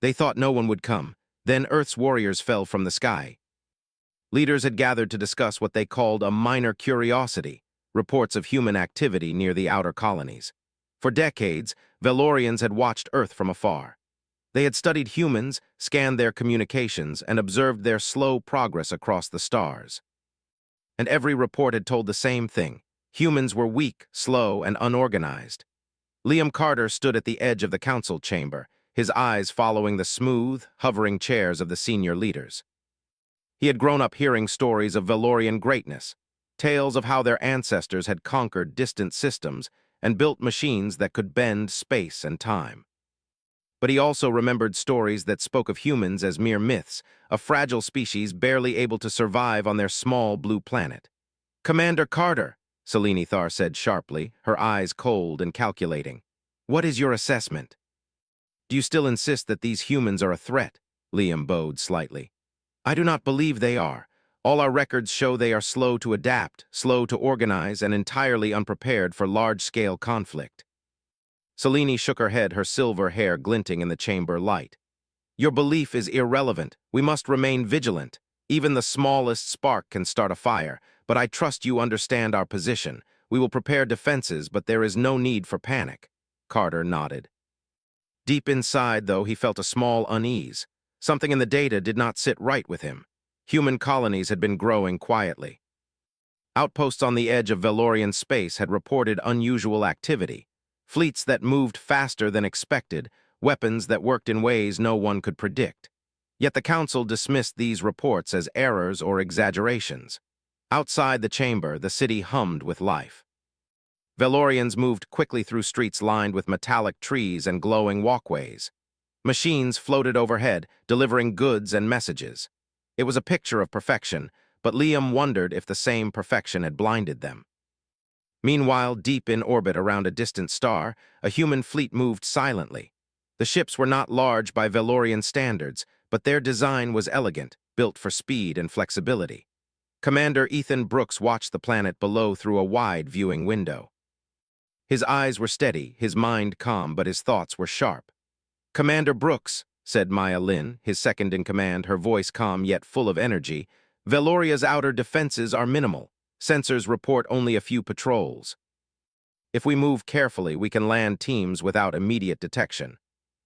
They thought no one would come. Then Earth's warriors fell from the sky. Leaders had gathered to discuss what they called a minor curiosity, reports of human activity near the outer colonies. For decades, Valorians had watched Earth from afar. They had studied humans, scanned their communications, and observed their slow progress across the stars. And every report had told the same thing. Humans were weak, slow, and unorganized. Liam Carter stood at the edge of the council chamber, his eyes following the smooth, hovering chairs of the senior leaders. He had grown up hearing stories of Valorian greatness, tales of how their ancestors had conquered distant systems and built machines that could bend space and time. But he also remembered stories that spoke of humans as mere myths, a fragile species barely able to survive on their small blue planet. "Commander Carter," Selene Thar said sharply, her eyes cold and calculating. "What is your assessment?" "Do you still insist that these humans are a threat?" Liam bowed slightly. "I do not believe they are. All our records show they are slow to adapt, slow to organize, and entirely unprepared for large-scale conflict." Selene shook her head, her silver hair glinting in the chamber light. "Your belief is irrelevant. We must remain vigilant. Even the smallest spark can start a fire, but I trust you understand our position. We will prepare defenses, but there is no need for panic." Carter nodded. Deep inside, though, he felt a small unease. Something in the data did not sit right with him. Human colonies had been growing quietly. Outposts on the edge of Valorian space had reported unusual activity. Fleets that moved faster than expected, weapons that worked in ways no one could predict. Yet the Council dismissed these reports as errors or exaggerations. Outside the chamber, the city hummed with life. Valorians moved quickly through streets lined with metallic trees and glowing walkways. Machines floated overhead, delivering goods and messages. It was a picture of perfection, but Liam wondered if the same perfection had blinded them. Meanwhile, deep in orbit around a distant star, a human fleet moved silently. The ships were not large by Valorian standards, but their design was elegant, built for speed and flexibility. Commander Ethan Brooks watched the planet below through a wide viewing window. His eyes were steady, his mind calm, but his thoughts were sharp. "Commander Brooks," said Maya Lin, his second-in-command, her voice calm yet full of energy, "Valoria's outer defenses are minimal. Sensors report only a few patrols. If we move carefully, we can land teams without immediate detection."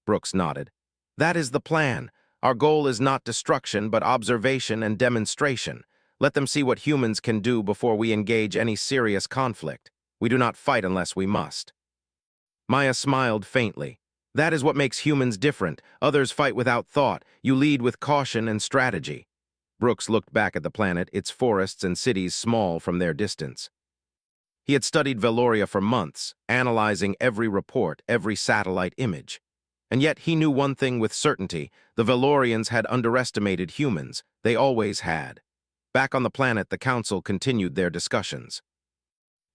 Brooks nodded. "That is the plan. Our goal is not destruction, but observation and demonstration. Let them see what humans can do before we engage any serious conflict. We do not fight unless we must." Maya smiled faintly. "That is what makes humans different. Others fight without thought. You lead with caution and strategy." Brooks looked back at the planet, its forests and cities small from their distance. He had studied Valoria for months, analyzing every report, every satellite image. And yet he knew one thing with certainty: the Valorians had underestimated humans. They always had. Back on the planet, the Council continued their discussions.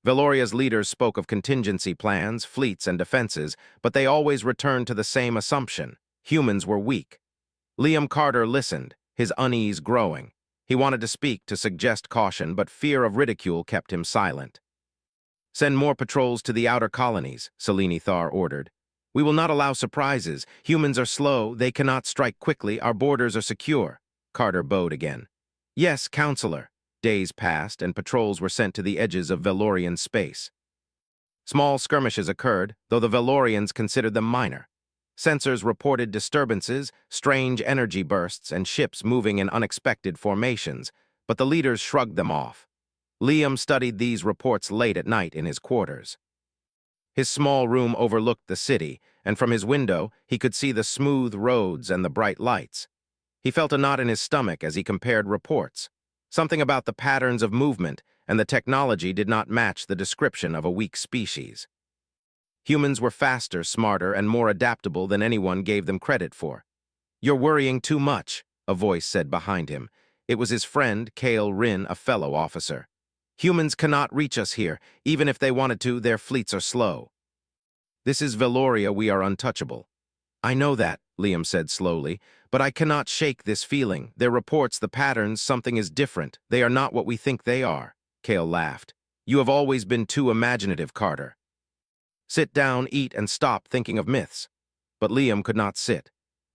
Valoria's leaders spoke of contingency plans, fleets, and defenses, but they always returned to the same assumption: humans were weak. Liam Carter listened, his unease growing. He wanted to speak, to suggest caution, but fear of ridicule kept him silent. "Send more patrols to the outer colonies," Selene Thar ordered. "We will not allow surprises. Humans are slow, they cannot strike quickly, our borders are secure." Carter bowed again. "Yes, Counselor." Days passed, and patrols were sent to the edges of Valorian space. Small skirmishes occurred, though the Valorians considered them minor. Sensors reported disturbances, strange energy bursts, and ships moving in unexpected formations, but the leaders shrugged them off. Liam studied these reports late at night in his quarters. His small room overlooked the city, and from his window he could see the smooth roads and the bright lights. He felt a knot in his stomach as he compared reports. Something about the patterns of movement and the technology did not match the description of a weak species. Humans were faster, smarter, and more adaptable than anyone gave them credit for. "You're worrying too much," a voice said behind him. It was his friend, Kale Rin, a fellow officer. "Humans cannot reach us here. Even if they wanted to, their fleets are slow. This is Valoria, we are untouchable." "I know that," Liam said slowly, "but I cannot shake this feeling. Their reports, the patterns, something is different. They are not what we think they are." Kale laughed. "You have always been too imaginative, Carter. Sit down, eat, and stop thinking of myths." But Liam could not sit.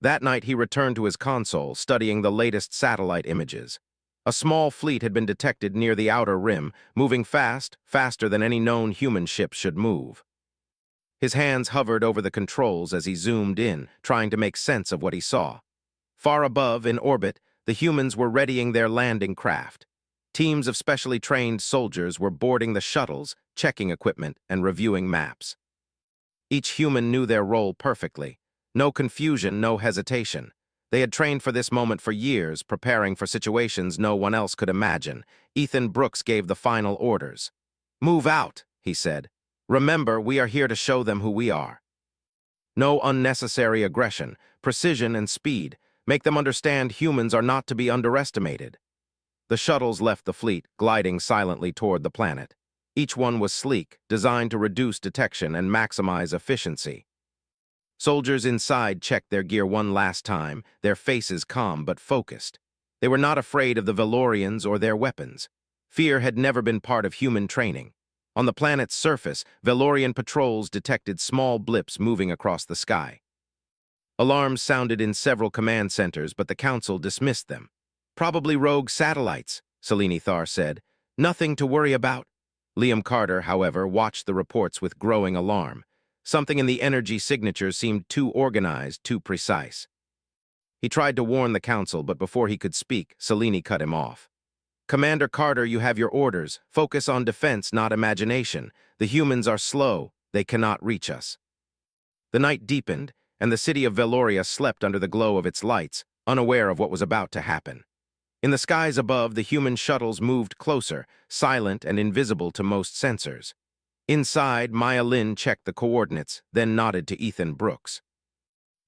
That night he returned to his console, studying the latest satellite images. A small fleet had been detected near the outer rim, moving fast, faster than any known human ship should move. His hands hovered over the controls as he zoomed in, trying to make sense of what he saw. Far above, in orbit, the humans were readying their landing craft. Teams of specially trained soldiers were boarding the shuttles, checking equipment, and reviewing maps. Each human knew their role perfectly. No confusion, no hesitation. They had trained for this moment for years, preparing for situations no one else could imagine. Ethan Brooks gave the final orders. "Move out," he said. "Remember, we are here to show them who we are." No unnecessary aggression, precision and speed. Make them understand humans are not to be underestimated. The shuttles left the fleet, gliding silently toward the planet. Each one was sleek, designed to reduce detection and maximize efficiency. Soldiers inside checked their gear one last time, their faces calm but focused. They were not afraid of the Valorians or their weapons. Fear had never been part of human training. On the planet's surface, Valorian patrols detected small blips moving across the sky. Alarms sounded in several command centers, but the Council dismissed them. "Probably rogue satellites," Selene Thar said. "Nothing to worry about." Liam Carter, however, watched the reports with growing alarm. Something in the energy signatures seemed too organized, too precise. He tried to warn the Council, but before he could speak, Selene cut him off. "Commander Carter, you have your orders. Focus on defense, not imagination. The humans are slow. They cannot reach us." The night deepened, and the city of Veloria slept under the glow of its lights, unaware of what was about to happen. In the skies above, the human shuttles moved closer, silent and invisible to most sensors. Inside, Maya Lin checked the coordinates, then nodded to Ethan Brooks.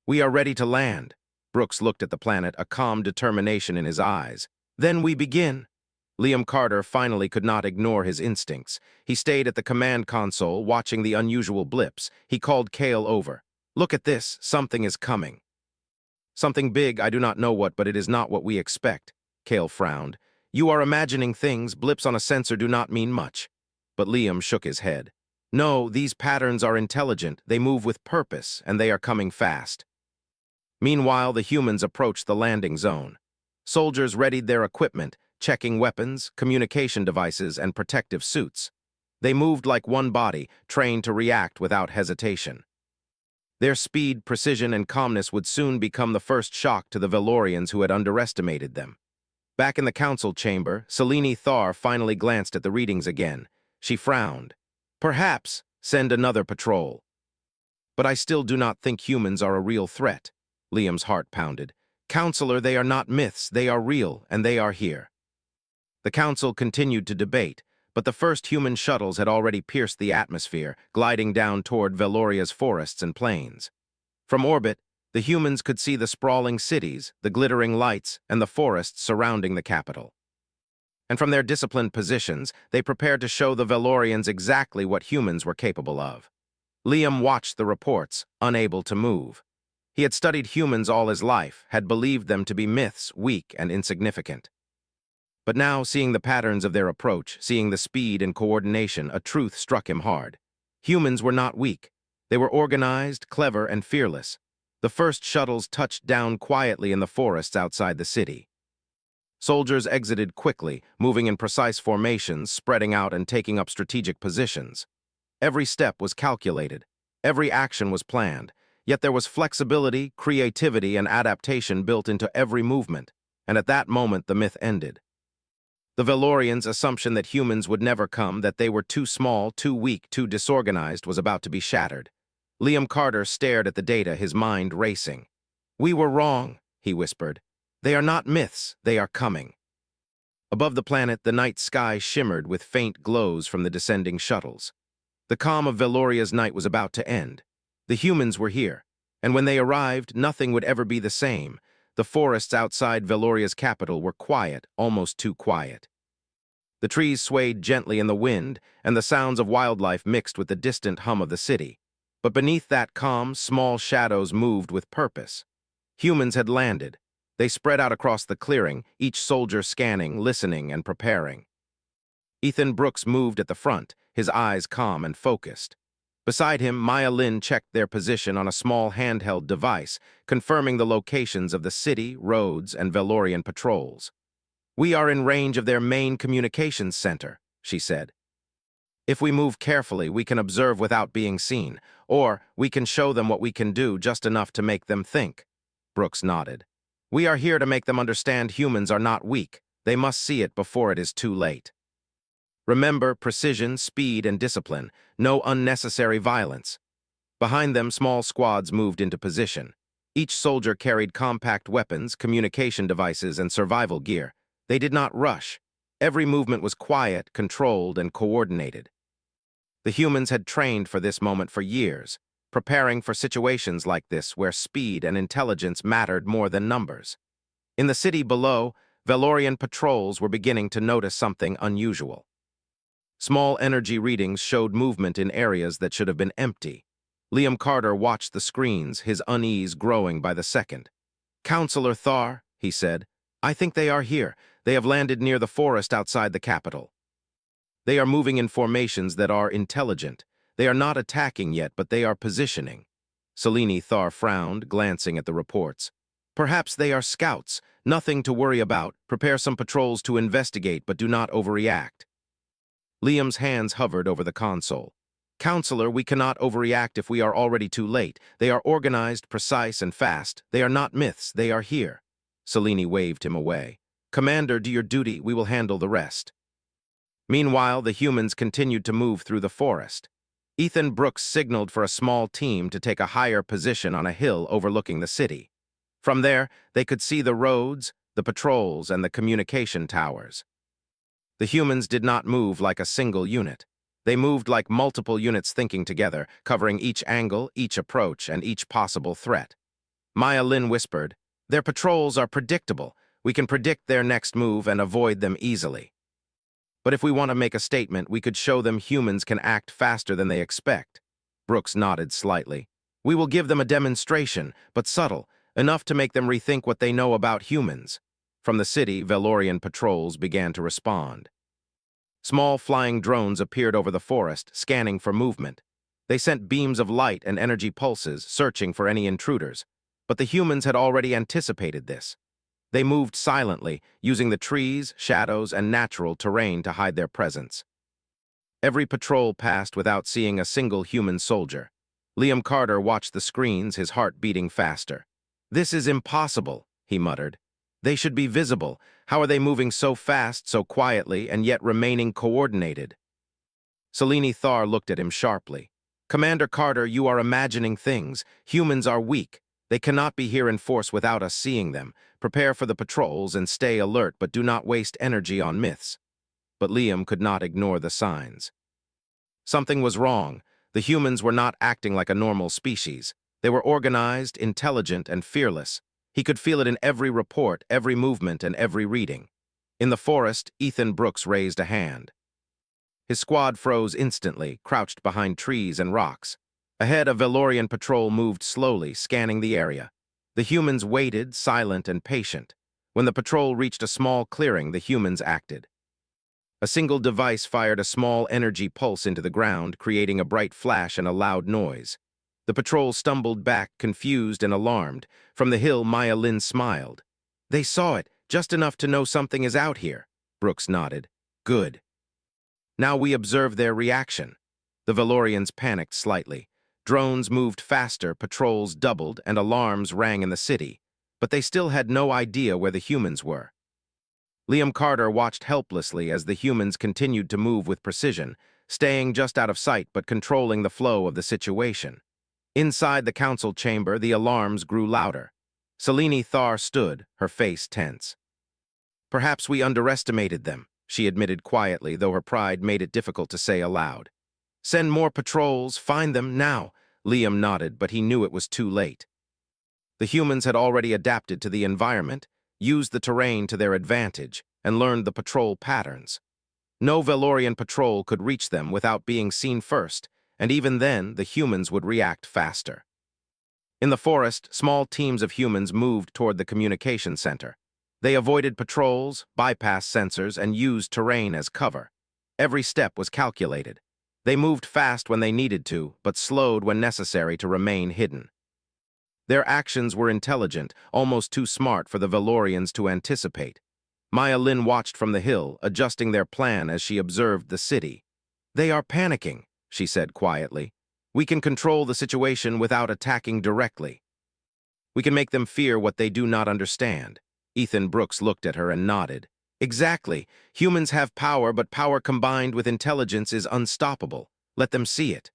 "We are ready to land." Brooks looked at the planet, a calm determination in his eyes. "Then we begin." Liam Carter finally could not ignore his instincts. He stayed at the command console, watching the unusual blips. He called Kale over. "Look at this. Something is coming." "Something big, I do not know what, but it is not what we expect." Kale frowned. "You are imagining things. Blips on a sensor do not mean much." But Liam shook his head. "No, these patterns are intelligent. They move with purpose, and they are coming fast." Meanwhile, the humans approached the landing zone. Soldiers readied their equipment, checking weapons, communication devices, and protective suits. They moved like one body, trained to react without hesitation. Their speed, precision, and calmness would soon become the first shock to the Valorians who had underestimated them. Back in the council chamber, Selene Thar finally glanced at the readings again. She frowned. "Perhaps send another patrol." "But I still do not think humans are a real threat." Liam's heart pounded. "Counselor, they are not myths, they are real, and they are here." The council continued to debate, but the first human shuttles had already pierced the atmosphere, gliding down toward Veloria's forests and plains. From orbit, the humans could see the sprawling cities, the glittering lights, and the forests surrounding the capital. And from their disciplined positions, they prepared to show the Velorians exactly what humans were capable of. Liam watched the reports, unable to move. He had studied humans all his life, had believed them to be myths, weak and insignificant. But now, seeing the patterns of their approach, seeing the speed and coordination, a truth struck him hard. Humans were not weak. They were organized, clever, and fearless. The first shuttles touched down quietly in the forests outside the city. Soldiers exited quickly, moving in precise formations, spreading out and taking up strategic positions. Every step was calculated. Every action was planned. Yet there was flexibility, creativity, and adaptation built into every movement. And at that moment, the myth ended. The Valorians' assumption that humans would never come, that they were too small, too weak, too disorganized, was about to be shattered. Liam Carter stared at the data, his mind racing. "We were wrong," he whispered. "They are not myths, they are coming." Above the planet, the night sky shimmered with faint glows from the descending shuttles. The calm of Veloria's night was about to end. The humans were here, and when they arrived, nothing would ever be the same. The forests outside Veloria's capital were quiet, almost too quiet. The trees swayed gently in the wind, and the sounds of wildlife mixed with the distant hum of the city. But beneath that calm, small shadows moved with purpose. Humans had landed. They spread out across the clearing, each soldier scanning, listening, and preparing. Ethan Brooks moved at the front, his eyes calm and focused. Beside him, Maya Lin checked their position on a small handheld device, confirming the locations of the city, roads, and Valorian patrols. "We are in range of their main communications center," she said. "If we move carefully, we can observe without being seen, or we can show them what we can do just enough to make them think." Brooks nodded. "We are here to make them understand humans are not weak. They must see it before it is too late. Remember precision, speed, and discipline. No unnecessary violence." Behind them, small squads moved into position. Each soldier carried compact weapons, communication devices, and survival gear. They did not rush. Every movement was quiet, controlled, and coordinated. The humans had trained for this moment for years, preparing for situations like this where speed and intelligence mattered more than numbers. In the city below, Valorian patrols were beginning to notice something unusual. Small energy readings showed movement in areas that should have been empty. Liam Carter watched the screens, his unease growing by the second. "Counselor Thar," he said, "I think they are here. They have landed near the forest outside the capital. They are moving in formations that are intelligent. They are not attacking yet, but they are positioning." Selene Thar frowned, glancing at the reports. "Perhaps they are scouts. Nothing to worry about. Prepare some patrols to investigate, but do not overreact." Liam's hands hovered over the console. "Counselor, we cannot overreact if we are already too late. They are organized, precise, and fast. They are not myths. They are here." Selene waved him away. "Commander, do your duty. We will handle the rest." Meanwhile, the humans continued to move through the forest. Ethan Brooks signaled for a small team to take a higher position on a hill overlooking the city. From there, they could see the roads, the patrols, and the communication towers. The humans did not move like a single unit. They moved like multiple units thinking together, covering each angle, each approach, and each possible threat. Maya Lin whispered, "Their patrols are predictable. We can predict their next move and avoid them easily. But if we want to make a statement, we could show them humans can act faster than they expect." Brooks nodded slightly. "We will give them a demonstration, but subtle, enough to make them rethink what they know about humans." From the city, Valorian patrols began to respond. Small flying drones appeared over the forest, scanning for movement. They sent beams of light and energy pulses, searching for any intruders. But the humans had already anticipated this. They moved silently, using the trees, shadows, and natural terrain to hide their presence. Every patrol passed without seeing a single human soldier. Liam Carter watched the screens, his heart beating faster. "This is impossible," he muttered. "They should be visible. How are they moving so fast, so quietly, and yet remaining coordinated?" Selene Thar looked at him sharply. "Commander Carter, you are imagining things. Humans are weak. They cannot be here in force without us seeing them. Prepare for the patrols and stay alert, but do not waste energy on myths." But Liam could not ignore the signs. Something was wrong. The humans were not acting like a normal species. They were organized, intelligent, and fearless. He could feel it in every report, every movement, and every reading. In the forest, Ethan Brooks raised a hand. His squad froze instantly, crouched behind trees and rocks. Ahead, a Valorian patrol moved slowly, scanning the area. The humans waited, silent and patient. When the patrol reached a small clearing, the humans acted. A single device fired a small energy pulse into the ground, creating a bright flash and a loud noise. The patrol stumbled back, confused and alarmed. From the hill, Maya Lin smiled. "They saw it, just enough to know something is out here." Brooks nodded. "Good." Now we observe their reaction. The Valorians panicked slightly. Drones moved faster, patrols doubled, and alarms rang in the city. But they still had no idea where the humans were. Liam Carter watched helplessly as the humans continued to move with precision, staying just out of sight but controlling the flow of the situation. Inside the council chamber, the alarms grew louder. Selene Thar stood, her face tense. "Perhaps we underestimated them," she admitted quietly, though her pride made it difficult to say aloud. "Send more patrols, find them, now." Liam nodded, but he knew it was too late. The humans had already adapted to the environment, used the terrain to their advantage, and learned the patrol patterns. No Valorian patrol could reach them without being seen first, and even then, the humans would react faster. In the forest, small teams of humans moved toward the communication center. They avoided patrols, bypassed sensors, and used terrain as cover. Every step was calculated. They moved fast when they needed to, but slowed when necessary to remain hidden. Their actions were intelligent, almost too smart for the Valorians to anticipate. Maya Lin watched from the hill, adjusting their plan as she observed the city. "They are panicking," she said quietly. "We can control the situation without attacking directly. We can make them fear what they do not understand." Ethan Brooks looked at her and nodded. "Exactly. Humans have power, but power combined with intelligence is unstoppable. Let them see it."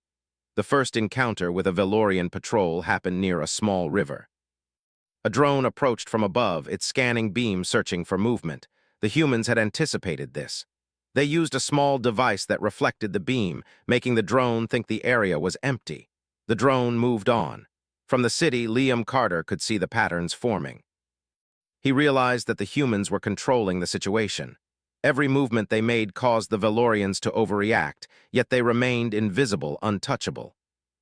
The first encounter with a Valorian patrol happened near a small river. A drone approached from above, its scanning beam searching for movement. The humans had anticipated this. They used a small device that reflected the beam, making the drone think the area was empty. The drone moved on. From the city, Liam Carter could see the patterns forming. He realized that the humans were controlling the situation. Every movement they made caused the Valorians to overreact, yet they remained invisible, untouchable.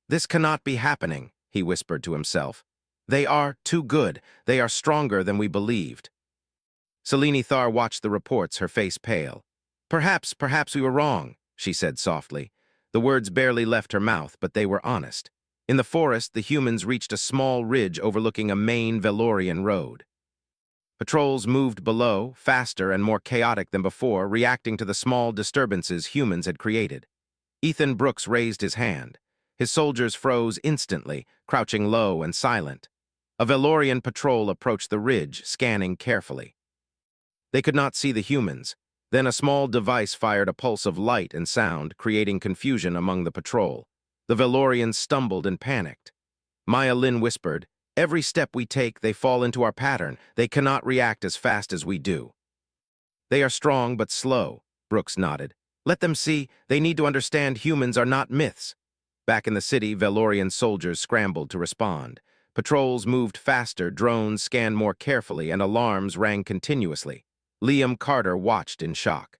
"This cannot be happening," he whispered to himself. "They are too good. They are stronger than we believed." Selene Thar watched the reports, her face pale. Perhaps we were wrong," she said softly. The words barely left her mouth, but they were honest. In the forest, the humans reached a small ridge overlooking a main Valorian road. Patrols moved below, faster and more chaotic than before, reacting to the small disturbances humans had created. Ethan Brooks raised his hand. His soldiers froze instantly, crouching low and silent. A Valorian patrol approached the ridge, scanning carefully. They could not see the humans. Then a small device fired a pulse of light and sound, creating confusion among the patrol. The Valorians stumbled and panicked. Maya Lin whispered, "Every step we take, they fall into our pattern. They cannot react as fast as we do." "They are strong but slow," Brooks nodded. "Let them see. They need to understand humans are not myths." Back in the city, Valorian soldiers scrambled to respond. Patrols moved faster, drones scanned more carefully, and alarms rang continuously. Liam Carter watched in shock.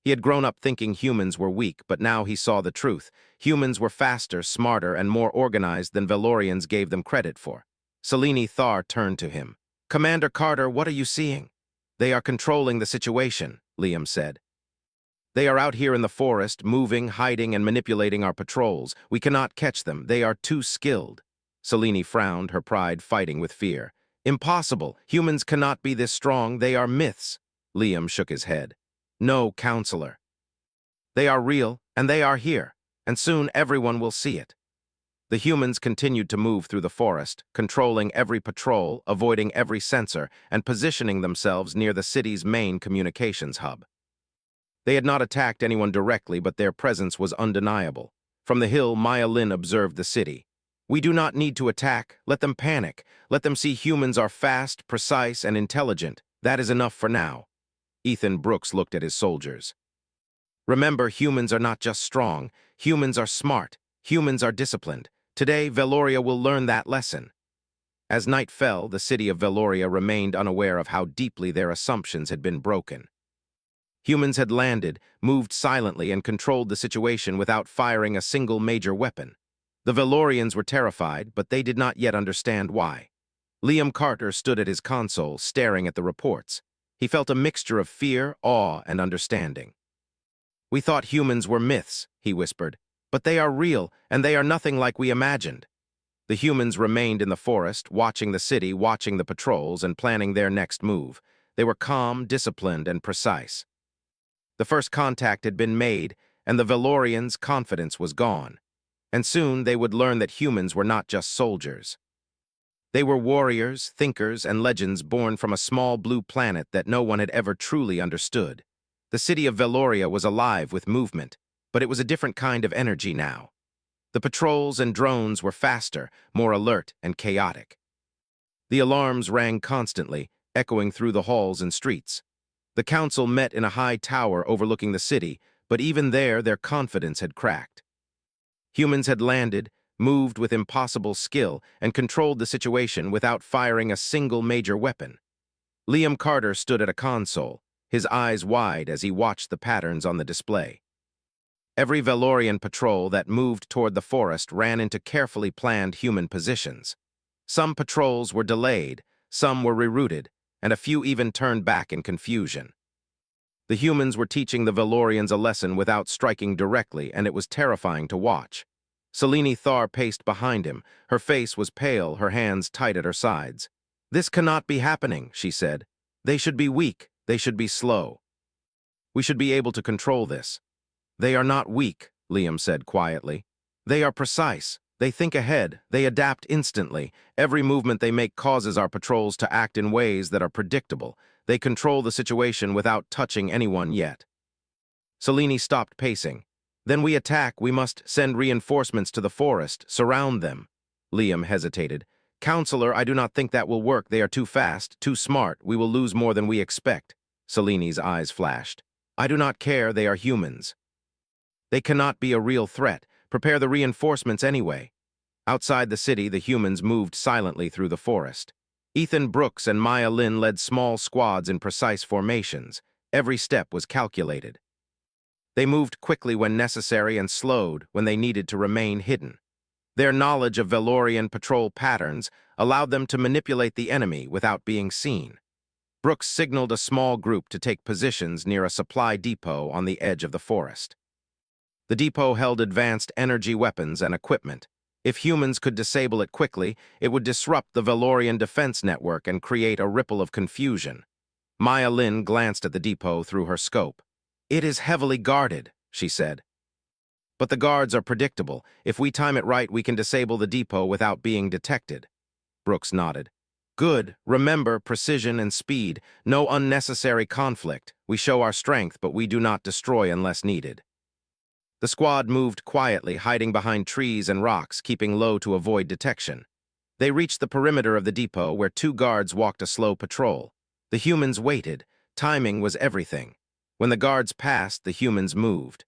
He had grown up thinking humans were weak, but now he saw the truth. Humans were faster, smarter, and more organized than Valorians gave them credit for. Selene Thar turned to him. "Commander Carter, what are you seeing?" "They are controlling the situation," Liam said. "They are out here in the forest, moving, hiding, and manipulating our patrols. We cannot catch them. They are too skilled." Selene frowned, her pride fighting with fear. "Impossible. Humans cannot be this strong. They are myths." Liam shook his head. "No, counselor. They are real, and they are here, and soon everyone will see it." The humans continued to move through the forest, controlling every patrol, avoiding every sensor, and positioning themselves near the city's main communications hub. They had not attacked anyone directly, but their presence was undeniable. From the hill, Maya Lin observed the city. "We do not need to attack. Let them panic. Let them see humans are fast, precise, and intelligent. That is enough for now." Ethan Brooks looked at his soldiers. "Remember, humans are not just strong. Humans are smart. Humans are disciplined. Today, Valoria will learn that lesson." As night fell, the city of Valoria remained unaware of how deeply their assumptions had been broken. Humans had landed, moved silently, and controlled the situation without firing a single major weapon. The Valorians were terrified, but they did not yet understand why. Liam Carter stood at his console, staring at the reports. He felt a mixture of fear, awe, and understanding. "We thought humans were myths," he whispered, "but they are real, and they are nothing like we imagined." The humans remained in the forest, watching the city, watching the patrols, and planning their next move. They were calm, disciplined, and precise. The first contact had been made, and the Valorians' confidence was gone. And soon they would learn that humans were not just soldiers. They were warriors, thinkers, and legends born from a small blue planet that no one had ever truly understood. The city of Valoria was alive with movement, but it was a different kind of energy now. The patrols and drones were faster, more alert, and chaotic. The alarms rang constantly, echoing through the halls and streets. The council met in a high tower overlooking the city, but even there their confidence had cracked. Humans had landed, moved with impossible skill, and controlled the situation without firing a single major weapon. Liam Carter stood at a console, his eyes wide as he watched the patterns on the display. Every Valorian patrol that moved toward the forest ran into carefully planned human positions. Some patrols were delayed, some were rerouted, and a few even turned back in confusion. The humans were teaching the Valorians a lesson without striking directly, and it was terrifying to watch. Selene Thar paced behind him. Her face was pale, her hands tight at her sides. "This cannot be happening," she said. "They should be weak. They should be slow. We should be able to control this." "They are not weak," Liam said quietly. "They are precise. They think ahead. They adapt instantly. Every movement they make causes our patrols to act in ways that are predictable. They control the situation without touching anyone yet." Selene stopped pacing. "Then we attack. We must send reinforcements to the forest, surround them." Liam hesitated. "Counselor, I do not think that will work. They are too fast, too smart. We will lose more than we expect." Selene's eyes flashed. "I do not care. They are humans. They cannot be a real threat. Prepare the reinforcements anyway." Outside the city, the humans moved silently through the forest. Ethan Brooks and Maya Lin led small squads in precise formations. Every step was calculated. They moved quickly when necessary and slowed when they needed to remain hidden. Their knowledge of Valorian patrol patterns allowed them to manipulate the enemy without being seen. Brooks signaled a small group to take positions near a supply depot on the edge of the forest. The depot held advanced energy weapons and equipment. If humans could disable it quickly, it would disrupt the Valorian defense network and create a ripple of confusion. Maya Lin glanced at the depot through her scope. "It is heavily guarded," she said. "But the guards are predictable. If we time it right, we can disable the depot without being detected." Brooks nodded. "Good. Remember precision and speed. No unnecessary conflict. We show our strength, but we do not destroy unless needed." The squad moved quietly, hiding behind trees and rocks, keeping low to avoid detection. They reached the perimeter of the depot, where two guards walked a slow patrol. The humans waited. Timing was everything. When the guards passed, the humans moved.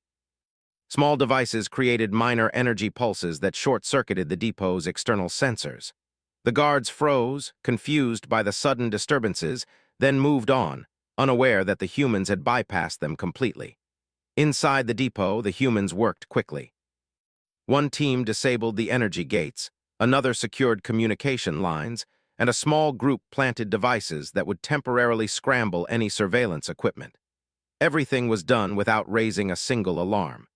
Small devices created minor energy pulses that short-circuited the depot's external sensors. The guards froze, confused by the sudden disturbances, then moved on, unaware that the humans had bypassed them completely. Inside the depot, the humans worked quickly. One team disabled the energy gates, another secured communication lines, and a small group planted devices that would temporarily scramble any surveillance equipment. Everything was done without raising a single alarm.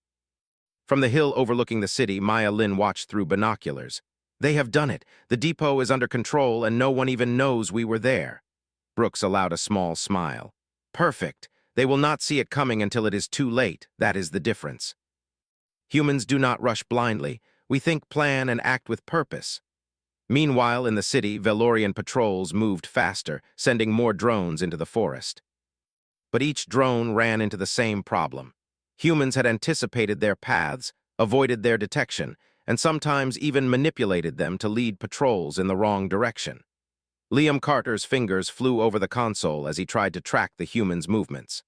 From the hill overlooking the city, Maya Lin watched through binoculars. "They have done it. The depot is under control and no one even knows we were there." Brooks allowed a small smile. "Perfect. They will not see it coming until it is too late. That is the difference. Humans do not rush blindly. We think, plan, and act with purpose." Meanwhile, in the city, Valorian patrols moved faster, sending more drones into the forest. But each drone ran into the same problem. Humans had anticipated their paths, avoided their detection, and sometimes even manipulated them to lead patrols in the wrong direction. Liam Carter's fingers flew over the console as he tried to track the humans' movements.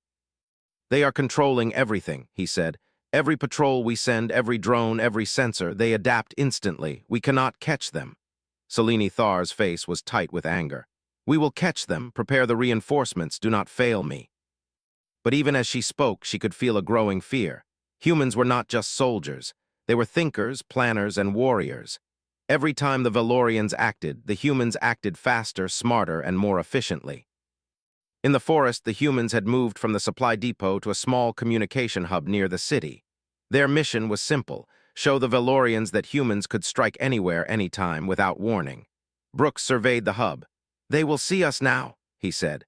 "They are controlling everything," he said. "Every patrol we send, every drone, every sensor, they adapt instantly. We cannot catch them." Selene Thar's face was tight with anger. "We will catch them. Prepare the reinforcements. Do not fail me." But even as she spoke, she could feel a growing fear. Humans were not just soldiers. They were thinkers, planners, and warriors. Every time the Valorians acted, the humans acted faster, smarter, and more efficiently. In the forest, the humans had moved from the supply depot to a small communication hub near the city. Their mission was simple: show the Valorians that humans could strike anywhere, anytime, without warning. Brooks surveyed the hub. "They will see us now," he said.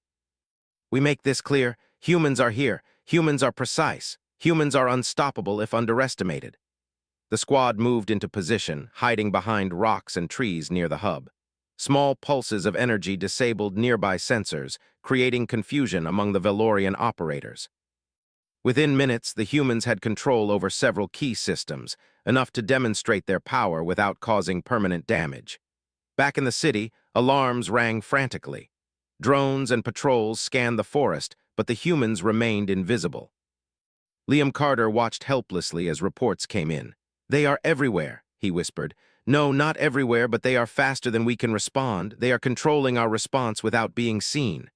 "We make this clear. Humans are here. Humans are precise. Humans are unstoppable if underestimated." The squad moved into position, hiding behind rocks and trees near the hub. Small pulses of energy disabled nearby sensors, creating confusion among the Valorian operators. Within minutes, the humans had control over several key systems, enough to demonstrate their power without causing permanent damage. Back in the city, alarms rang frantically. Drones and patrols scanned the forest, but the humans remained invisible. Liam Carter watched helplessly as reports came in. "They are everywhere," he whispered. "No, not everywhere, but they are faster than we can respond. They are controlling our response without being seen."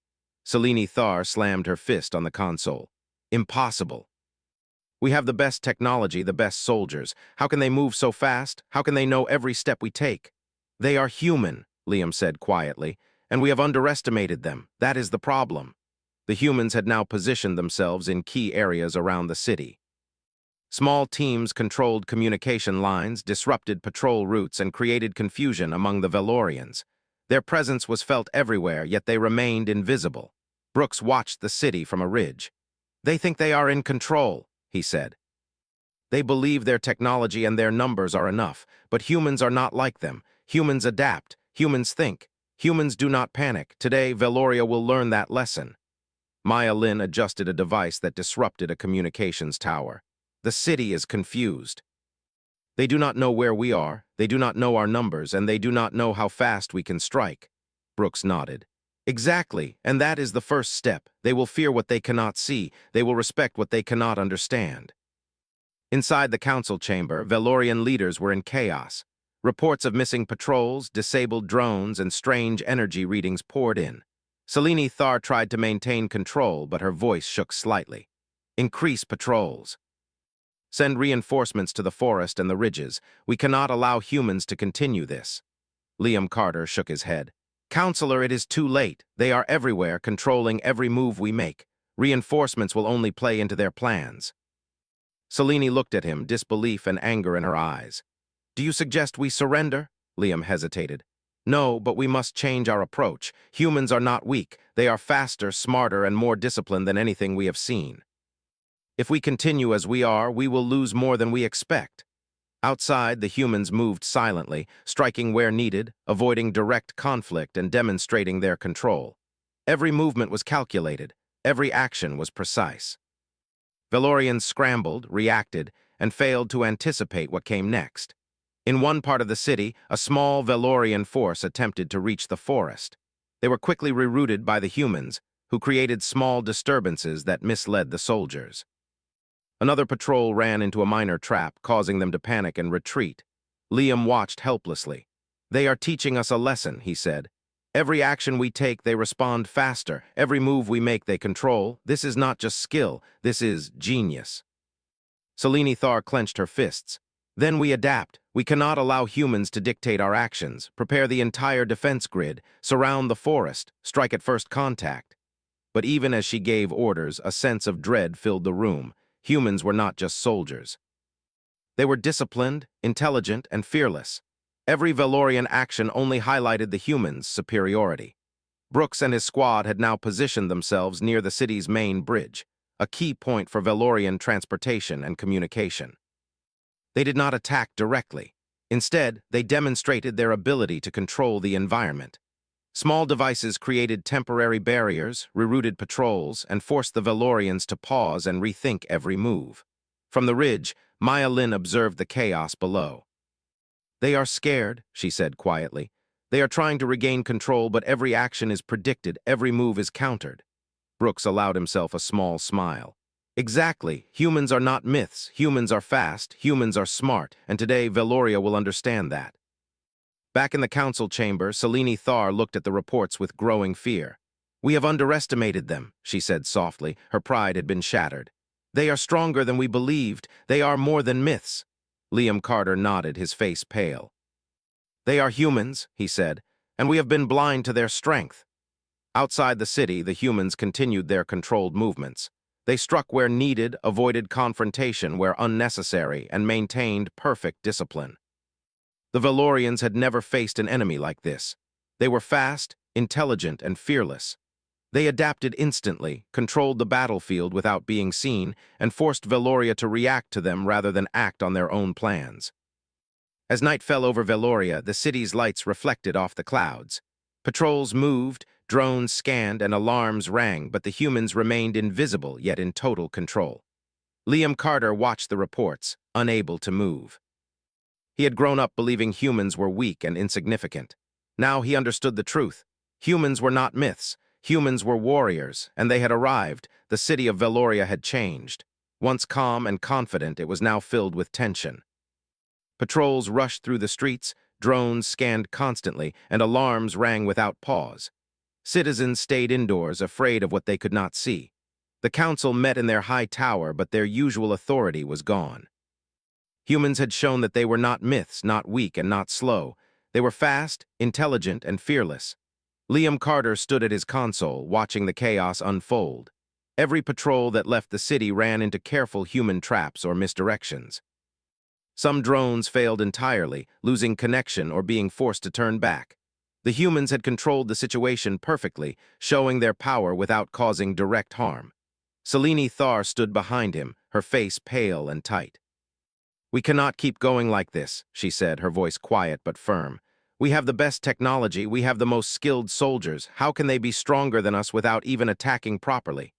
Selene Thar slammed her fist on the console. "Impossible. We have the best technology, the best soldiers. How can they move so fast? How can they know every step we take?" "They are human," Liam said quietly, "and we have underestimated them. That is the problem." The humans had now positioned themselves in key areas around the city. Small teams controlled communication lines, disrupted patrol routes, and created confusion among the Valorians. Their presence was felt everywhere, yet they remained invisible. Brooks watched the city from a ridge. "They think they are in control," he said. "They believe their technology and their numbers are enough, but humans are not like them. Humans adapt. Humans think. Humans do not panic. Today, Valoria will learn that lesson." Maya Lin adjusted a device that disrupted a communications tower. "The city is confused. They do not know where we are, they do not know our numbers, and they do not know how fast we can strike." Brooks nodded. "Exactly, and that is the first step. They will fear what they cannot see. They will respect what they cannot understand." Inside the council chamber, Valorian leaders were in chaos. Reports of missing patrols, disabled drones, and strange energy readings poured in. Selene Thar tried to maintain control, but her voice shook slightly. "Increase patrols. Send reinforcements to the forest and the ridges. We cannot allow humans to continue this." Liam Carter shook his head. "Counselor, it is too late. They are everywhere, controlling every move we make. Reinforcements will only play into their plans." Selene looked at him, disbelief and anger in her eyes. "Do you suggest we surrender?" Liam hesitated. "No, but we must change our approach. Humans are not weak. They are faster, smarter, and more disciplined than anything we have seen. If we continue as we are, we will lose more than we expect." Outside, the humans moved silently, striking where needed, avoiding direct conflict and demonstrating their control. Every movement was calculated. Every action was precise. Valorians scrambled, reacted, and failed to anticipate what came next. In one part of the city, a small Valorian force attempted to reach the forest. They were quickly rerouted by the humans, who created small disturbances that misled the soldiers. Another patrol ran into a minor trap, causing them to panic and retreat. Liam watched helplessly. "They are teaching us a lesson," he said. "Every action we take, they respond faster. Every move we make, they control. This is not just skill, this is genius." Selene Thar clenched her fists. "Then we adapt. We cannot allow humans to dictate our actions. Prepare the entire defense grid, surround the forest, strike at first contact." But even as she gave orders, a sense of dread filled the room. Humans were not just soldiers. They were disciplined, intelligent, and fearless. Every Valorian action only highlighted the humans' superiority. Brooks and his squad had now positioned themselves near the city's main bridge, a key point for Valorian transportation and communication. They did not attack directly. Instead, they demonstrated their ability to control the environment. Small devices created temporary barriers, rerouted patrols, and forced the Valorians to pause and rethink every move. From the ridge, Maya Lin observed the chaos below. "They are scared," she said quietly. "They are trying to regain control, but every action is predicted, every move is countered." Brooks allowed himself a small smile. "Exactly. Humans are not myths. Humans are fast, humans are smart, and today Valoria will understand that." Back in the council chamber, Selene Thar looked at the reports with growing fear. "We have underestimated them," she said softly. Her pride had been shattered. "They are stronger than we believed. They are more than myths." Liam Carter nodded, his face pale. "They are humans," he said, "and we have been blind to their strength." Outside the city, the humans continued their controlled movements. They struck where needed, avoided confrontation where unnecessary, and maintained perfect discipline. The Valorians had never faced an enemy like this. They were fast, intelligent, and fearless. They adapted instantly, controlled the battlefield without being seen, and forced Valoria to react to them rather than act on their own plans. As night fell over Valoria, the city's lights reflected off the clouds. Patrols moved, drones scanned, and alarms rang, but the humans remained invisible yet in total control. Liam Carter watched the reports, unable to move. He had grown up believing humans were weak and insignificant. Now he understood the truth. Humans were not myths. Humans were warriors, and they had arrived. The city of Valoria had changed. Once calm and confident, it was now filled with tension. Patrols rushed through the streets, drones scanned constantly, and alarms rang without pause. Citizens stayed indoors, afraid of what they could not see. The council met in their high tower, but their usual authority was gone. Humans had shown that they were not myths, not weak, and not slow. They were fast, intelligent, and fearless. Liam Carter stood at his console, watching the chaos unfold. Every patrol that left the city ran into careful human traps or misdirections. Some drones failed entirely, losing connection or being forced to turn back. The humans had controlled the situation perfectly, showing their power without causing direct harm. Selene Thar stood behind him, her face pale and tight. "We cannot keep going like this," she said, her voice quiet but firm. "We have the best technology, we have the most skilled soldiers. How can they be stronger than us without even attacking properly?"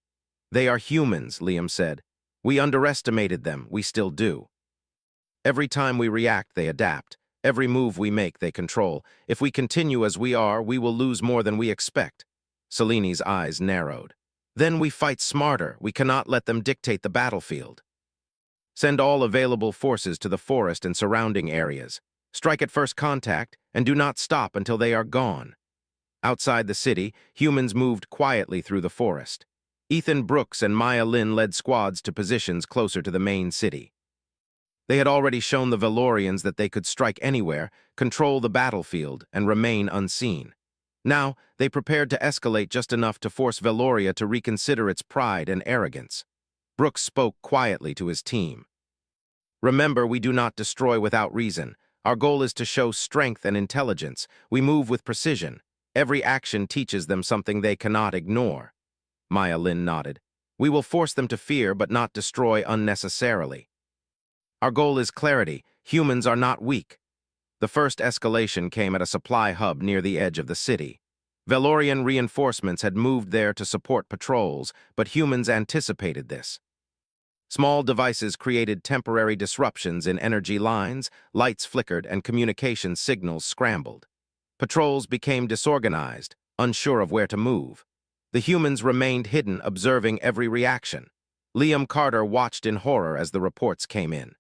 "They are humans," Liam said. "We underestimated them, we still do. Every time we react, they adapt. Every move we make, they control. If we continue as we are, we will lose more than we expect." Selene's eyes narrowed. "Then we fight smarter. We cannot let them dictate the battlefield. Send all available forces to the forest and surrounding areas. Strike at first contact, and do not stop until they are gone." Outside the city, humans moved quietly through the forest. Ethan Brooks and Maya Lin led squads to positions closer to the main city. They had already shown the Valorians that they could strike anywhere, control the battlefield, and remain unseen. Now, they prepared to escalate just enough to force Valoria to reconsider its pride and arrogance. Brooks spoke quietly to his team. "Remember, we do not destroy without reason. Our goal is to show strength and intelligence. We move with precision. Every action teaches them something they cannot ignore." Maya Lin nodded. "We will force them to fear but not destroy unnecessarily. Our goal is clarity. Humans are not weak." The first escalation came at a supply hub near the edge of the city. Valorian reinforcements had moved there to support patrols, but humans anticipated this. Small devices created temporary disruptions in energy lines, lights flickered, and communication signals scrambled. Patrols became disorganized, unsure of where to move. The humans remained hidden, observing every reaction. Liam Carter watched in horror as the reports came in.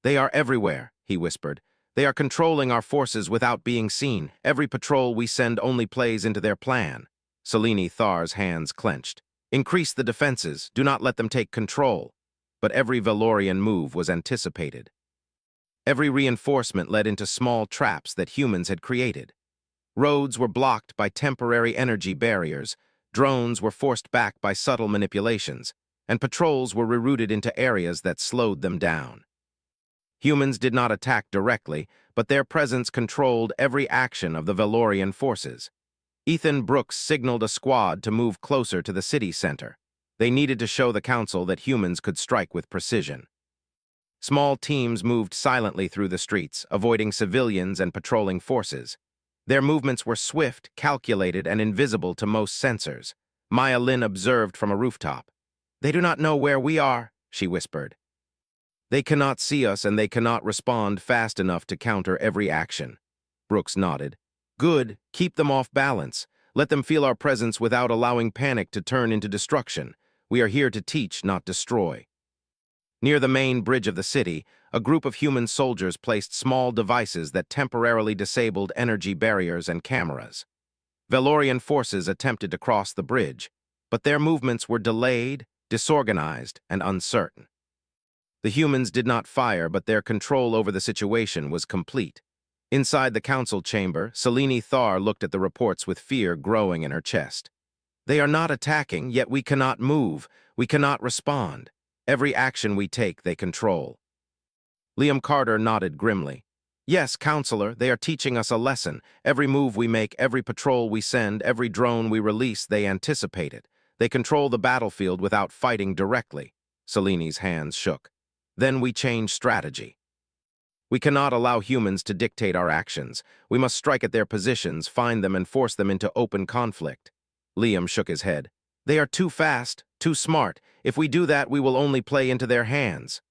"They are everywhere," he whispered. "They are controlling our forces without being seen. Every patrol we send only plays into their plan." Selene Thar's hands clenched. "Increase the defenses. Do not let them take control." But every Valorian move was anticipated. Every reinforcement led into small traps that humans had created. Roads were blocked by temporary energy barriers, drones were forced back by subtle manipulations, and patrols were rerouted into areas that slowed them down. Humans did not attack directly, but their presence controlled every action of the Valorian forces. Ethan Brooks signaled a squad to move closer to the city center. They needed to show the council that humans could strike with precision. Small teams moved silently through the streets, avoiding civilians and patrolling forces. Their movements were swift, calculated, and invisible to most sensors. Maya Lin observed from a rooftop. "They do not know where we are," she whispered. "They cannot see us and they cannot respond fast enough to counter every action." Brooks nodded. "Good, keep them off balance. Let them feel our presence without allowing panic to turn into destruction. We are here to teach, not destroy." Near the main bridge of the city, a group of human soldiers placed small devices that temporarily disabled energy barriers and cameras. Valorian forces attempted to cross the bridge, but their movements were delayed, disorganized, and uncertain. The humans did not fire, but their control over the situation was complete. Inside the council chamber, Selene Thar looked at the reports with fear growing in her chest. "They are not attacking, yet we cannot move. We cannot respond. Every action we take, they control." Liam Carter nodded grimly. "Yes, Counselor, they are teaching us a lesson. Every move we make, every patrol we send, every drone we release, they anticipate it. They control the battlefield without fighting directly." Selene's hands shook. "Then we change strategy. We cannot allow humans to dictate our actions. We must strike at their positions, find them, and force them into open conflict." Liam shook his head. "They are too fast, too smart. If we do that, we will only play into their hands."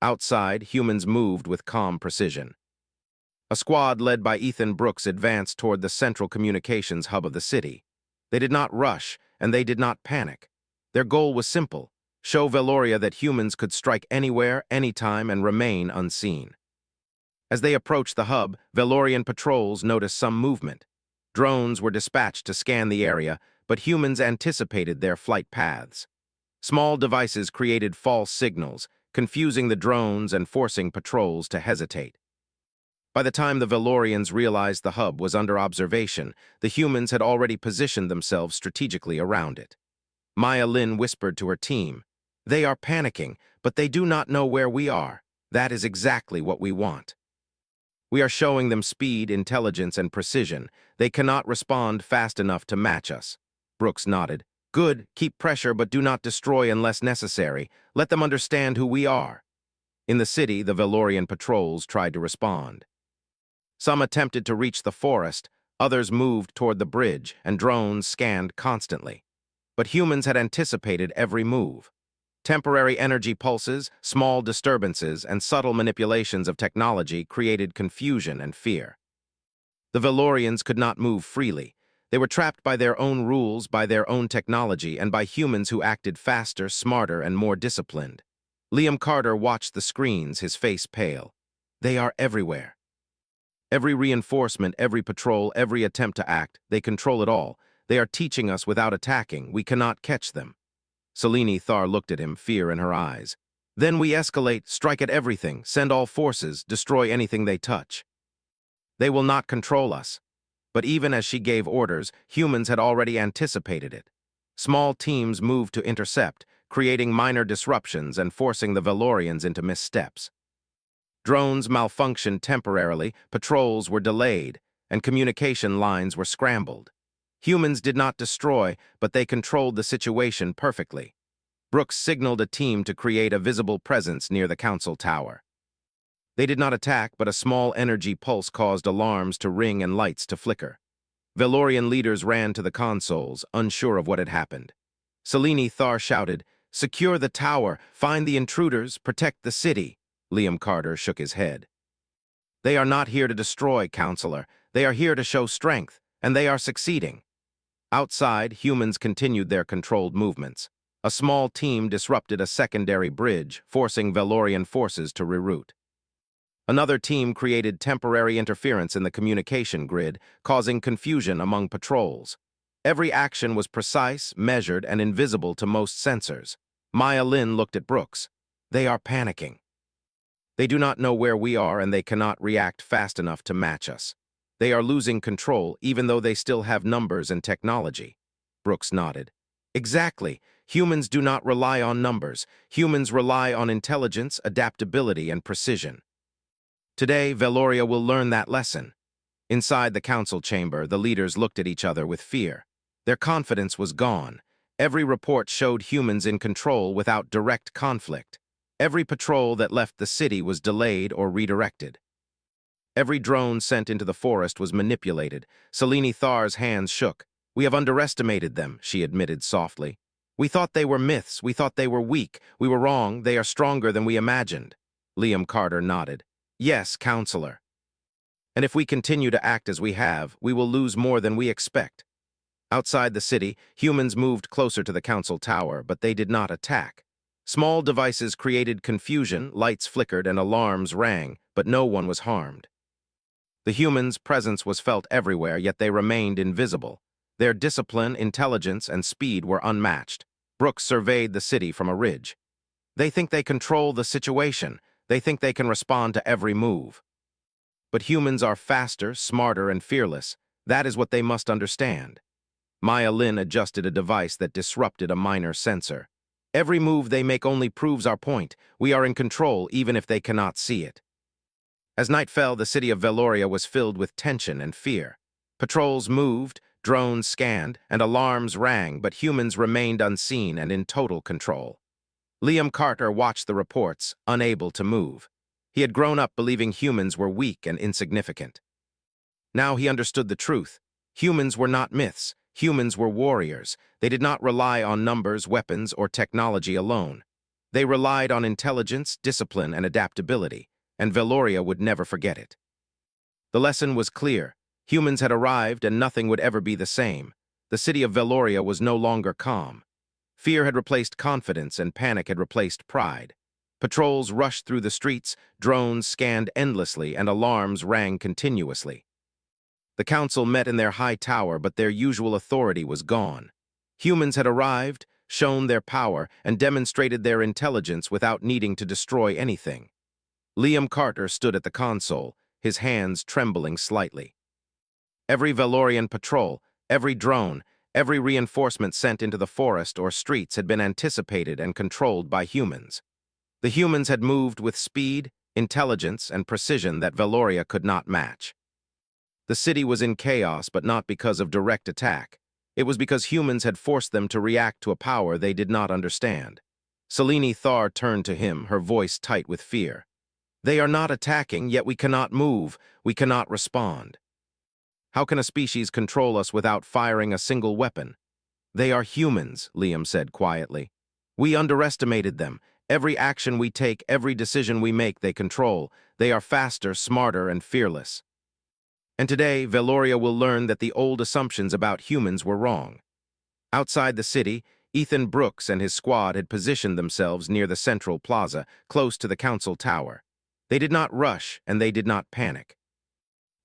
Outside, humans moved with calm precision. A squad led by Ethan Brooks advanced toward the central communications hub of the city. They did not rush, and they did not panic. Their goal was simple: show Valoria that humans could strike anywhere, anytime, and remain unseen. As they approached the hub, Valorian patrols noticed some movement. Drones were dispatched to scan the area, but humans anticipated their flight paths. Small devices created false signals, confusing the drones and forcing patrols to hesitate. By the time the Valorians realized the hub was under observation, the humans had already positioned themselves strategically around it. Maya Lin whispered to her team, "They are panicking, but they do not know where we are. That is exactly what we want. We are showing them speed, intelligence, and precision. They cannot respond fast enough to match us." Brooks nodded. "Good, keep pressure but do not destroy unless necessary. Let them understand who we are." In the city, the Valorian patrols tried to respond. Some attempted to reach the forest, others moved toward the bridge, and drones scanned constantly. But humans had anticipated every move. Temporary energy pulses, small disturbances, and subtle manipulations of technology created confusion and fear. The Valorians could not move freely. They were trapped by their own rules, by their own technology, and by humans who acted faster, smarter, and more disciplined. Liam Carter watched the screens, his face pale. They are everywhere. Every reinforcement, every patrol, every attempt to act, they control it all. They are teaching us without attacking. We cannot catch them. Selene Thar looked at him, fear in her eyes. "Then we escalate, strike at everything, send all forces, destroy anything they touch. They will not control us." But even as she gave orders, humans had already anticipated it. Small teams moved to intercept, creating minor disruptions and forcing the Valorians into missteps. Drones malfunctioned temporarily, patrols were delayed, and communication lines were scrambled. Humans did not destroy, but they controlled the situation perfectly. Brooks signaled a team to create a visible presence near the council tower. They did not attack, but a small energy pulse caused alarms to ring and lights to flicker. Valorian leaders ran to the consoles, unsure of what had happened. Selene Thar shouted, "Secure the tower, find the intruders, protect the city." Liam Carter shook his head. "They are not here to destroy, Counselor. They are here to show strength, and they are succeeding." Outside, humans continued their controlled movements. A small team disrupted a secondary bridge, forcing Valorian forces to reroute. Another team created temporary interference in the communication grid, causing confusion among patrols. Every action was precise, measured, and invisible to most sensors. Maya Lin looked at Brooks. "They are panicking. They do not know where we are, and they cannot react fast enough to match us. They are losing control, even though they still have numbers and technology." Brooks nodded. "Exactly. Humans do not rely on numbers. Humans rely on intelligence, adaptability, and precision. Today, Valoria will learn that lesson." Inside the council chamber, the leaders looked at each other with fear. Their confidence was gone. Every report showed humans in control without direct conflict. Every patrol that left the city was delayed or redirected. Every drone sent into the forest was manipulated. Selene Thar's hands shook. "We have underestimated them," she admitted softly. "We thought they were myths. We thought they were weak. We were wrong. They are stronger than we imagined." Liam Carter nodded. "Yes, Counselor. And if we continue to act as we have, we will lose more than we expect." Outside the city, humans moved closer to the council tower, but they did not attack. Small devices created confusion, lights flickered, and alarms rang, but no one was harmed. The humans' presence was felt everywhere, yet they remained invisible. Their discipline, intelligence, and speed were unmatched. Brooks surveyed the city from a ridge. "They think they control the situation. They think they can respond to every move. But humans are faster, smarter, and fearless. That is what they must understand." Maya Lin adjusted a device that disrupted a minor sensor. "Every move they make only proves our point. We are in control, even if they cannot see it." As night fell, the city of Valoria was filled with tension and fear. Patrols moved, drones scanned, and alarms rang, but humans remained unseen and in total control. Liam Carter watched the reports, unable to move. He had grown up believing humans were weak and insignificant. Now he understood the truth. Humans were not myths. Humans were warriors. They did not rely on numbers, weapons, or technology alone. They relied on intelligence, discipline, and adaptability, and Valoria would never forget it. The lesson was clear. Humans had arrived, and nothing would ever be the same. The city of Valoria was no longer calm. Fear had replaced confidence, and panic had replaced pride. Patrols rushed through the streets, drones scanned endlessly, and alarms rang continuously. The council met in their high tower, but their usual authority was gone. Humans had arrived, shown their power, and demonstrated their intelligence without needing to destroy anything. Liam Carter stood at the console, his hands trembling slightly. Every Valorian patrol, every drone, every reinforcement sent into the forest or streets had been anticipated and controlled by humans. The humans had moved with speed, intelligence, and precision that Valoria could not match. The city was in chaos, but not because of direct attack. It was because humans had forced them to react to a power they did not understand. Selene Thar turned to him, her voice tight with fear. They are not attacking, yet we cannot move, we cannot respond. How can a species control us without firing a single weapon? They are humans, Liam said quietly. We underestimated them. Every action we take, every decision we make, they control. They are faster, smarter, and fearless. And today, Valoria will learn that the old assumptions about humans were wrong. Outside the city, Ethan Brooks and his squad had positioned themselves near the central plaza, close to the council tower. They did not rush, and they did not panic.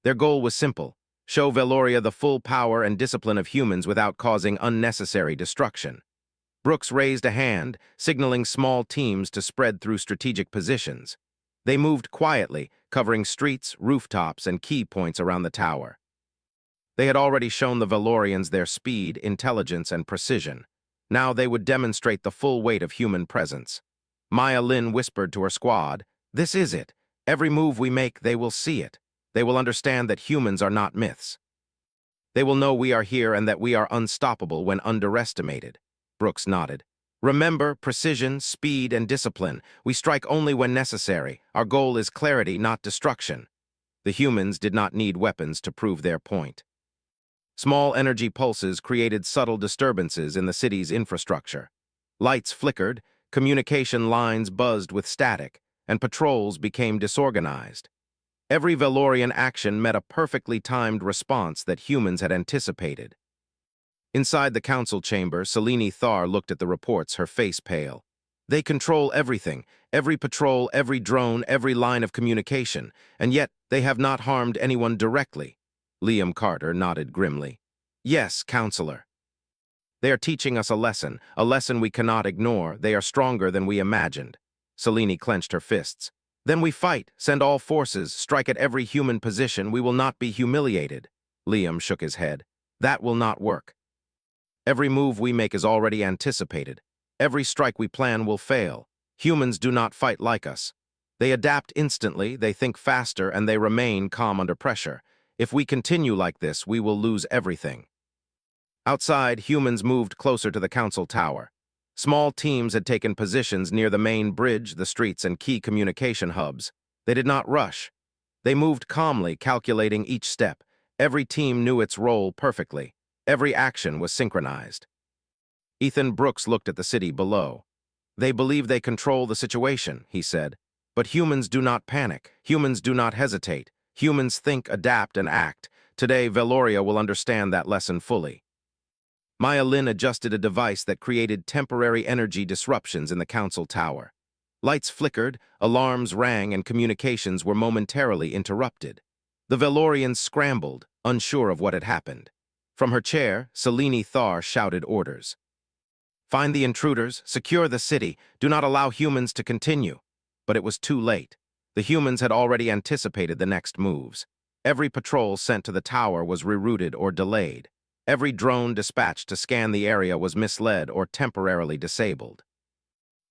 Their goal was simple: show Valoria the full power and discipline of humans without causing unnecessary destruction. Brooks raised a hand, signaling small teams to spread through strategic positions. They moved quietly, covering streets, rooftops, and key points around the tower. They had already shown the Valorians their speed, intelligence, and precision. Now they would demonstrate the full weight of human presence. Maya Lin whispered to her squad, "This is it. Every move we make, they will see it. They will understand that humans are not myths. They will know we are here and that we are unstoppable when underestimated." Brooks nodded. "Remember precision, speed, and discipline. We strike only when necessary. Our goal is clarity, not destruction." The humans did not need weapons to prove their point. Small energy pulses created subtle disturbances in the city's infrastructure. Lights flickered, communication lines buzzed with static, and patrols became disorganized. Every Valorian action met a perfectly timed response that humans had anticipated. Inside the council chamber, Selene Thar looked at the reports, her face pale. They control everything, every patrol, every drone, every line of communication, and yet they have not harmed anyone directly. Liam Carter nodded grimly. "Yes, Counselor. They are teaching us a lesson we cannot ignore. They are stronger than we imagined." Selene clenched her fists. "Then we fight, send all forces, strike at every human position. We will not be humiliated." Liam shook his head. "That will not work. Every move we make is already anticipated. Every strike we plan will fail. Humans do not fight like us. They adapt instantly, they think faster, and they remain calm under pressure. If we continue like this, we will lose everything." Outside, humans moved closer to the council tower. Small teams had taken positions near the main bridge, the streets, and key communication hubs. They did not rush. They moved calmly, calculating each step. Every team knew its role perfectly. Every action was synchronized. Ethan Brooks looked at the city below. "They believe they control the situation," he said. "But humans do not panic. Humans do not hesitate. Humans think, adapt, and act. Today, Valoria will understand that lesson fully." Maya Lin adjusted a device that created temporary energy disruptions in the council tower. Lights flickered, alarms rang, and communications were momentarily interrupted. The Valorians scrambled, unsure of what had happened. From her chair, Selene Thar shouted orders. "Find the intruders, secure the city, do not allow humans to continue." But it was too late. The humans had already anticipated the next moves. Every patrol sent to the tower was rerouted or delayed. Every drone dispatched to scan the area was misled or temporarily disabled.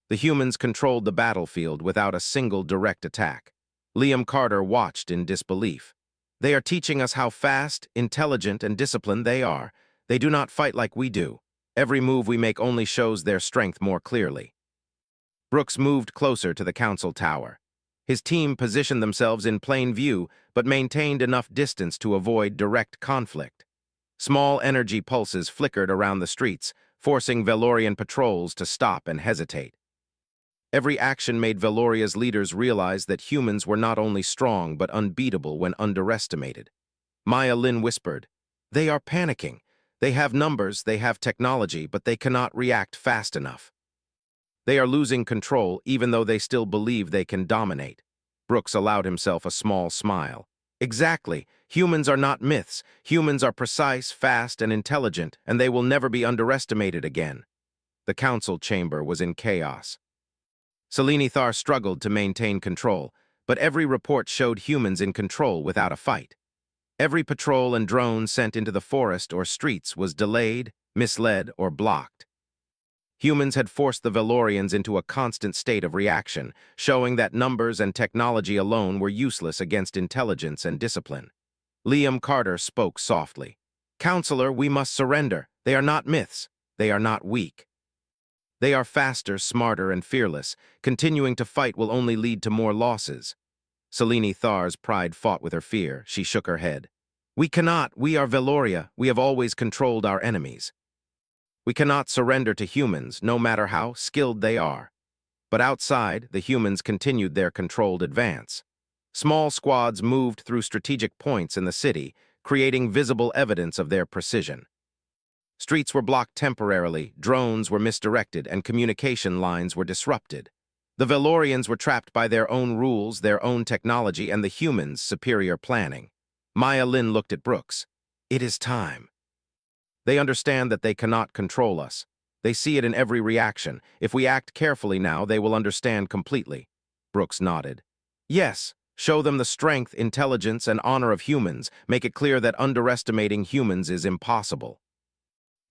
The humans controlled the battlefield without a single direct attack. Liam Carter watched in disbelief. "They are teaching us how fast, intelligent, and disciplined they are. They do not fight like we do. Every move we make only shows their strength more clearly." Brooks moved closer to the council tower. His team positioned themselves in plain view, but maintained enough distance to avoid direct conflict. Small energy pulses flickered around the streets, forcing Valorian patrols to stop and hesitate. Every action made Valoria's leaders realize that humans were not only strong but unbeatable when underestimated. Maya Lin whispered, "They are panicking. They have numbers, they have technology, but they cannot react fast enough. They are losing control even though they still believe they can dominate." Brooks allowed himself a small smile. "Exactly. Humans are not myths. Humans are precise, fast, and intelligent, and they will never be underestimated again." The council chamber was in chaos. Selene Thar struggled to maintain control, but every report showed humans in control without a fight. Every patrol and drone sent into the forest or streets was delayed, misled, or blocked. Humans had forced the Valorians into a constant state of reaction, showing that numbers and technology alone were useless against intelligence and discipline. Liam Carter spoke softly. "Counselor, we must surrender. They are not myths. They are not weak. They are faster, smarter, and fearless. Continuing to fight will only lead to more losses." Selene Thar's pride fought with her fear. She shook her head. "We cannot. We are Veloria. We have always controlled our enemies. We cannot surrender to humans, no matter how skilled they are." But outside, the humans continued their controlled advance. Small squads moved through strategic points in the city, creating visible evidence of their precision. Streets were blocked temporarily, drones were misdirected, and communication lines were disrupted. The Valorians were trapped by their own rules, their own technology, and the humans' superior planning. Maya Lin looked at Brooks. "It is time. They understand that they cannot control us. They see it in every reaction. If we act carefully now, they will understand completely." Brooks nodded. "Yes, show them the strength, intelligence, and honor of humans. Make it clear that underestimating humans is impossible."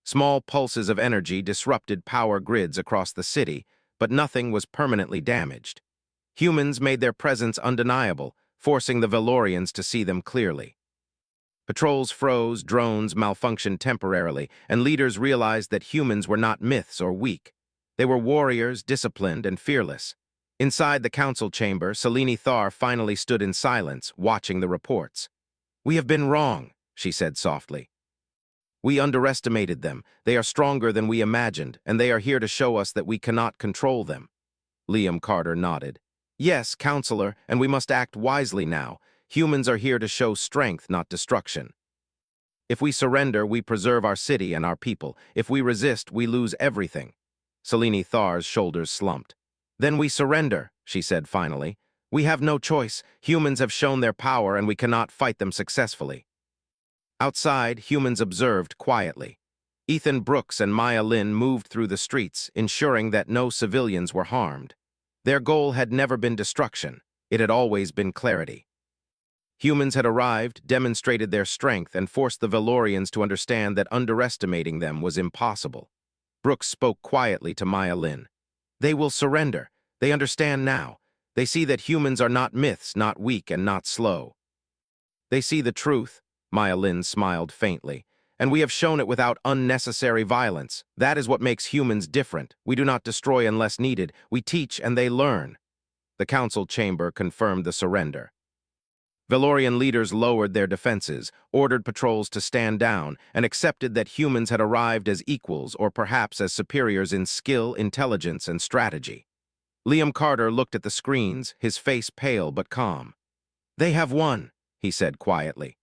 Small pulses of energy disrupted power grids across the city, but nothing was permanently damaged. Humans made their presence undeniable, forcing the Valorians to see them clearly. Patrols froze, drones malfunctioned temporarily, and leaders realized that humans were not myths or weak. They were warriors, disciplined, and fearless. Inside the council chamber, Selene Thar finally stood in silence, watching the reports. "We have been wrong," she said softly. "We underestimated them. They are stronger than we imagined, and they are here to show us that we cannot control them." Liam Carter nodded. "Yes, Counselor, and we must act wisely now. Humans are here to show strength, not destruction. If we surrender, we preserve our city and our people. If we resist, we lose everything." Selene Thar's shoulders slumped. "Then we surrender," she said finally. "We have no choice. Humans have shown their power, and we cannot fight them successfully." Outside, humans observed quietly. Ethan Brooks and Maya Lin moved through the streets, ensuring that no civilians were harmed. Their goal had never been destruction. It had always been clarity. Humans had arrived, demonstrated their strength, and forced the Valorians to understand that underestimating them was impossible. Brooks spoke quietly to Maya Lin. "They will surrender. They understand now. They see that humans are not myths, not weak, and not slow. They see the truth." Maya Lin smiled faintly. "And we have shown it without unnecessary violence. That is what makes humans different. We do not destroy unless needed. We teach and they learn." The council chamber confirmed the surrender. Valorian leaders lowered their defenses, ordered patrols to stand down, and accepted that humans had arrived as equals or perhaps as superiors in skill, intelligence, and strategy. Liam Carter looked at the screens, his face pale but calm. "They have won," he said quietly.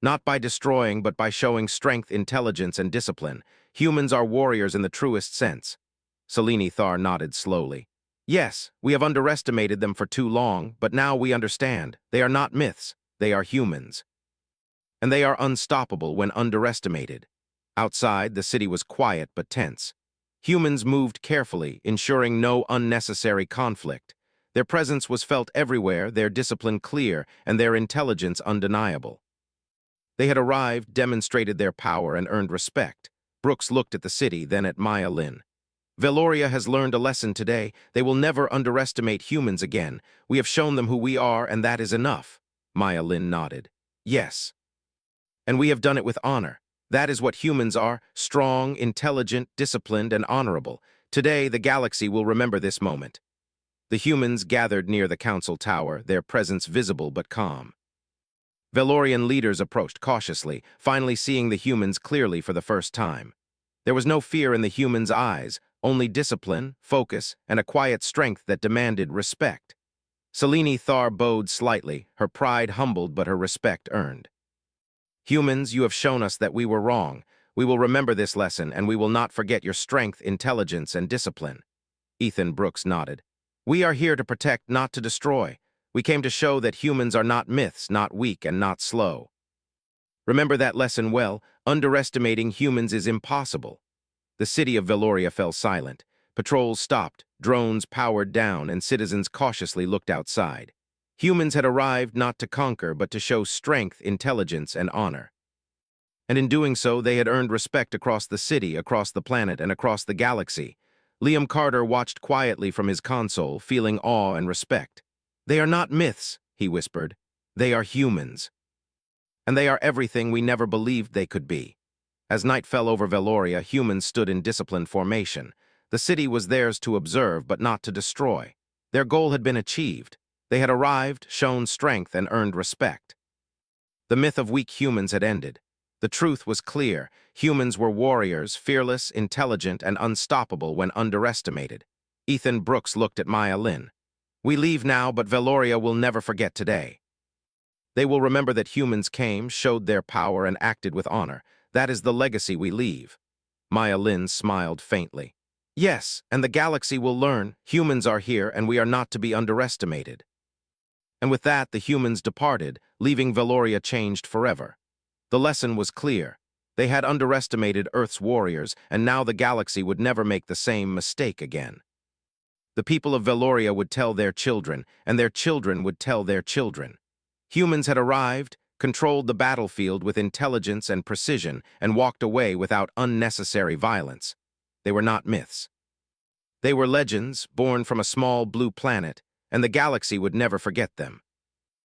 "Not by destroying, but by showing strength, intelligence, and discipline. Humans are warriors in the truest sense." Selene Thar nodded slowly. "Yes, we have underestimated them for too long, but now we understand. They are not myths. They are humans. And they are unstoppable when underestimated." Outside, the city was quiet but tense. Humans moved carefully, ensuring no unnecessary conflict. Their presence was felt everywhere, their discipline clear, and their intelligence undeniable. They had arrived, demonstrated their power, and earned respect. Brooks looked at the city, then at Maya Lin. "Veloria has learned a lesson today. They will never underestimate humans again. We have shown them who we are, and that is enough." Maya Lin nodded. "Yes. And we have done it with honor. That is what humans are: strong, intelligent, disciplined, and honorable. Today, the galaxy will remember this moment." The humans gathered near the council tower, their presence visible but calm. Valorian leaders approached cautiously, finally seeing the humans clearly for the first time. There was no fear in the humans' eyes, only discipline, focus, and a quiet strength that demanded respect. Selene Thar bowed slightly, her pride humbled but her respect earned. "Humans, you have shown us that we were wrong. We will remember this lesson, and we will not forget your strength, intelligence, and discipline." Ethan Brooks nodded. "We are here to protect, not to destroy. We came to show that humans are not myths, not weak, and not slow. Remember that lesson well. Underestimating humans is impossible." The city of Veloria fell silent. Patrols stopped, drones powered down, and citizens cautiously looked outside. Humans had arrived not to conquer, but to show strength, intelligence, and honor. And in doing so, they had earned respect across the city, across the planet, and across the galaxy. Liam Carter watched quietly from his console, feeling awe and respect. "They are not myths," he whispered. "They are humans. And they are everything we never believed they could be." As night fell over Veloria, humans stood in disciplined formation. The city was theirs to observe, but not to destroy. Their goal had been achieved. They had arrived, shown strength, and earned respect. The myth of weak humans had ended. The truth was clear. Humans were warriors, fearless, intelligent, and unstoppable when underestimated. Ethan Brooks looked at Maya Lin. "We leave now, but Veloria will never forget today. They will remember that humans came, showed their power, and acted with honor. That is the legacy we leave." Maya Lin smiled faintly. "Yes, and the galaxy will learn. Humans are here, and we are not to be underestimated." And with that, the humans departed, leaving Veloria changed forever. The lesson was clear. They had underestimated Earth's warriors, and now the galaxy would never make the same mistake again. The people of Veloria would tell their children, and their children would tell their children. Humans had arrived, controlled the battlefield with intelligence and precision, and walked away without unnecessary violence. They were not myths. They were legends, born from a small blue planet, and the galaxy would never forget them.